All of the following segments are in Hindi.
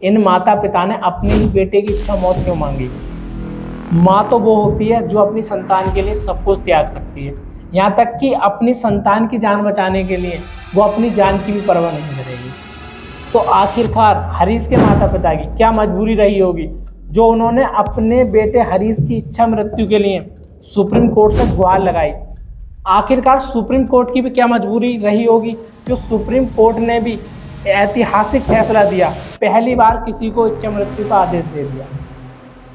इन माता पिता ने अपने ही बेटे की इच्छा मौत क्यों मांगी? माँ तो वो होती है जो अपनी संतान के लिए सब कुछ त्याग सकती है, यहाँ तक कि अपनी संतान की जान बचाने के लिए वो अपनी जान की भी परवाह नहीं करेगी। तो आखिरकार हरीश के माता पिता की क्या मजबूरी रही होगी जो उन्होंने अपने बेटे हरीश की इच्छा मृत्यु के लिए सुप्रीम कोर्ट से गुहार लगाई? आखिरकार सुप्रीम कोर्ट की भी क्या मजबूरी रही होगी जो सुप्रीम कोर्ट ने भी ऐतिहासिक फैसला दिया, पहली बार किसी को इच्छा मृत्यु का आदेश दे दिया?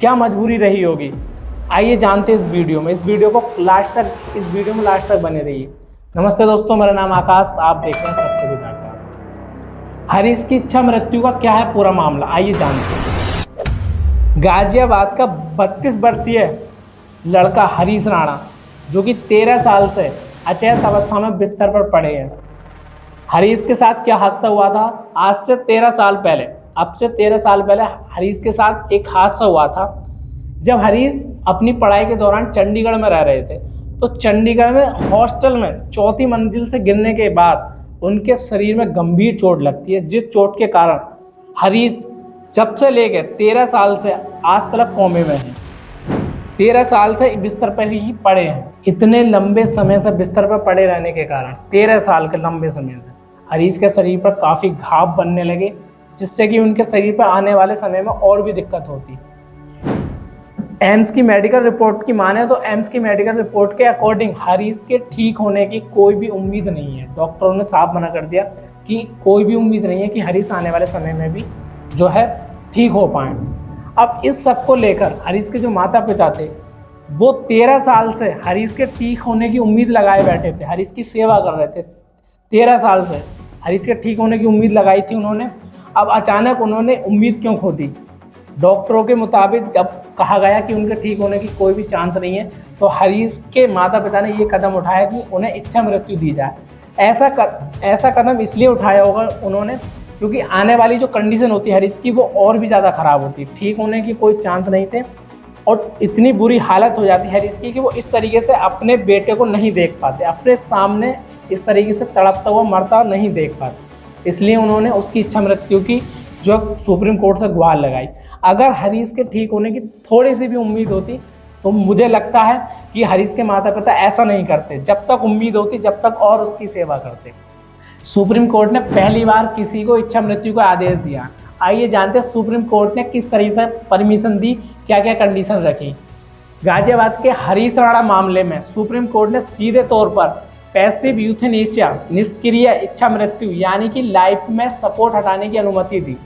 क्या मजबूरी रही होगी? आइए जानते हैं इस वीडियो में। इस वीडियो में लास्ट तक बने रहिए। नमस्ते दोस्तों, मेरा नाम आकाश, आप देख रहे हैं सत्यविद आकाश। हरीश की इच्छा मृत्यु का क्या है पूरा मामला, आइए जानते हैं। गाजियाबाद का 32 वर्षीय लड़का हरीश राणा, जो कि 13 साल से अचेत अवस्था में बिस्तर पर पड़े हैं। हरीश के साथ क्या हादसा हुआ था? आज से 13 साल पहले, अब से 13 साल पहले हरीश के साथ एक हादसा हुआ था। जब हरीश अपनी पढ़ाई के दौरान चंडीगढ़ में रह रहे थे, तो चंडीगढ़ में हॉस्टल में 4थी मंजिल से गिरने के बाद उनके शरीर में गंभीर चोट लगती है, जिस चोट के कारण हरीश जब से लेकर 13 साल से आज तक कोमे में हैं। 13 साल से बिस्तर पर ही पड़े हैं। इतने लंबे समय से बिस्तर पर पड़े रहने के कारण 13 साल के लंबे समय से हरीश के शरीर पर काफ़ी घाव बनने लगे, जिससे कि उनके शरीर पर आने वाले समय में और भी दिक्कत होती। एम्स की मेडिकल रिपोर्ट की माने तो एम्स की मेडिकल रिपोर्ट के अकॉर्डिंग हरीश के ठीक होने की कोई भी उम्मीद नहीं है। डॉक्टरों ने साफ मना कर दिया कि कोई भी उम्मीद नहीं है कि हरीश आने वाले समय में भी जो है ठीक हो पाए। अब इस सब को लेकर हरीश के जो माता पिता थे, वो 13 साल से हरीश के ठीक होने की उम्मीद लगाए बैठे थे, हरीश की सेवा कर रहे थे। 13 साल से हरीश के ठीक होने की उम्मीद लगाई थी उन्होंने। अब अचानक उन्होंने उम्मीद क्यों खो दी? डॉक्टरों के मुताबिक जब कहा गया कि उनके ठीक होने की कोई भी चांस नहीं है, तो हरीश के माता पिता ने ये कदम उठाया कि उन्हें इच्छा मृत्यु दी जाए। ऐसा कदम इसलिए उठाया होगा उन्होंने क्योंकि आने वाली जो कंडीशन होती है हरीश की, वो और भी ज़्यादा ख़राब होती। ठीक होने की कोई चांस नहीं थे और इतनी बुरी हालत हो जाती है हरीश की कि वो इस तरीके से अपने बेटे को नहीं देख पाते, अपने सामने इस तरीके से तड़पता हुआ मरता नहीं देख पाते। इसलिए उन्होंने उसकी इच्छा मृत्यु की जो सुप्रीम कोर्ट से गुहार लगाई। अगर हरीश के ठीक होने की थोड़ी सी भी उम्मीद होती तो मुझे लगता है कि हरीश के माता पिता ऐसा नहीं करते। जब तक उम्मीद होती, जब तक और उसकी सेवा करते। सुप्रीम कोर्ट ने पहली बार किसी को इच्छा मृत्यु का आदेश दिया। आइए जानते हैं सुप्रीम कोर्ट ने किस तरीके से परमिशन दी, क्या क्या कंडीशन रखी। गाजियाबाद के हरीश राणा मामले में सुप्रीम कोर्ट ने सीधे तौर पर पैसिव यूथेनेशिया, निष्क्रिय इच्छा मृत्यु यानी कि लाइफ में सपोर्ट हटाने की अनुमति दी।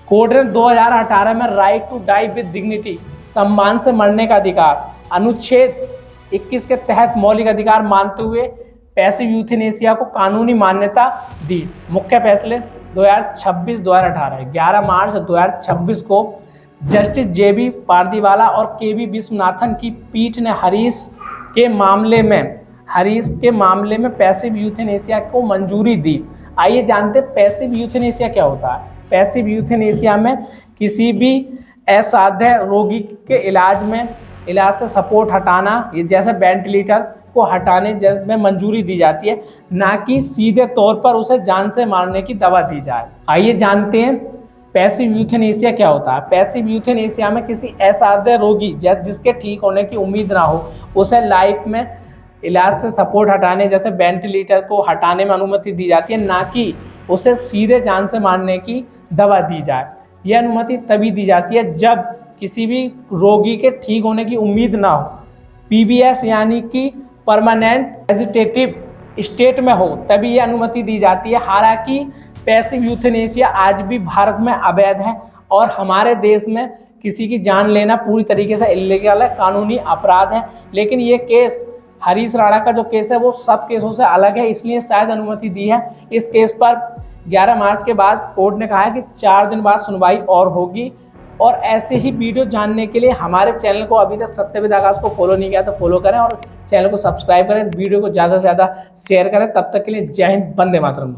कोर्ट ने 2018 में right to die with dignity, सम्मान से मरने का अधिकार, अनुच्छेद 21 के तहत मौलिक अधिकार मानते हुए पैसिव यूथेनेशिया को कानूनी मान्यता दी। मुख्य फैसले 2018 11 मार्च 2026 को जस्टिस JB पारदीवाला और KB विश्वनाथन की पीठ ने हरीश के मामले में पैसिव यूथेनेशिया को मंजूरी दी। आइए जानते हैं पैसिव यूथेनेशिया क्या होता है। पैसिव यूथेनेशिया में किसी भी असाध्य रोगी के इलाज से सपोर्ट हटाना, ये जैसे वेंटिलेटर को हटाने में मंजूरी दी जाती है, ना कि सीधे तौर पर उसे जान से मारने की दवा दी जाए। आइए जानते हैं पैसिव यूथेनेशिया क्या होता है। पैसिव यूथेनेशिया में किसी असाध्य रोगी जिसके ठीक होने की उम्मीद ना हो, उसे लाइफ में इलाज से सपोर्ट हटाने जैसे वेंटिलेटर को हटाने में अनुमति दी जाती है, ना कि उसे सीधे जान से मारने की दवा दी जाए। यह अनुमति तभी दी जाती है जब किसी भी रोगी के ठीक होने की उम्मीद ना हो, PVS यानी कि परमानेंट वेजिटेटिव स्टेट में हो, तभी यह अनुमति दी जाती है। हालांकि पैसिव यूथेनेशिया आज भी भारत में अवैध है और हमारे देश में किसी की जान लेना पूरी तरीके से इल्लीगल है, कानूनी अपराध है। लेकिन ये केस हरीश राणा का जो केस है वो सब केसों से अलग है, इसलिए शायद अनुमति दी है। इस केस पर 11 मार्च के बाद कोर्ट ने कहा है कि 4 दिन बाद सुनवाई और होगी। और ऐसे ही वीडियो जानने के लिए हमारे चैनल को अभी तक सत्यविद आकाश को फॉलो नहीं किया तो फॉलो करें और चैनल को सब्सक्राइब करें। इस वीडियो को ज़्यादा से ज़्यादा शेयर करें। तब तक के लिए जय हिंद, वंदे मातरम।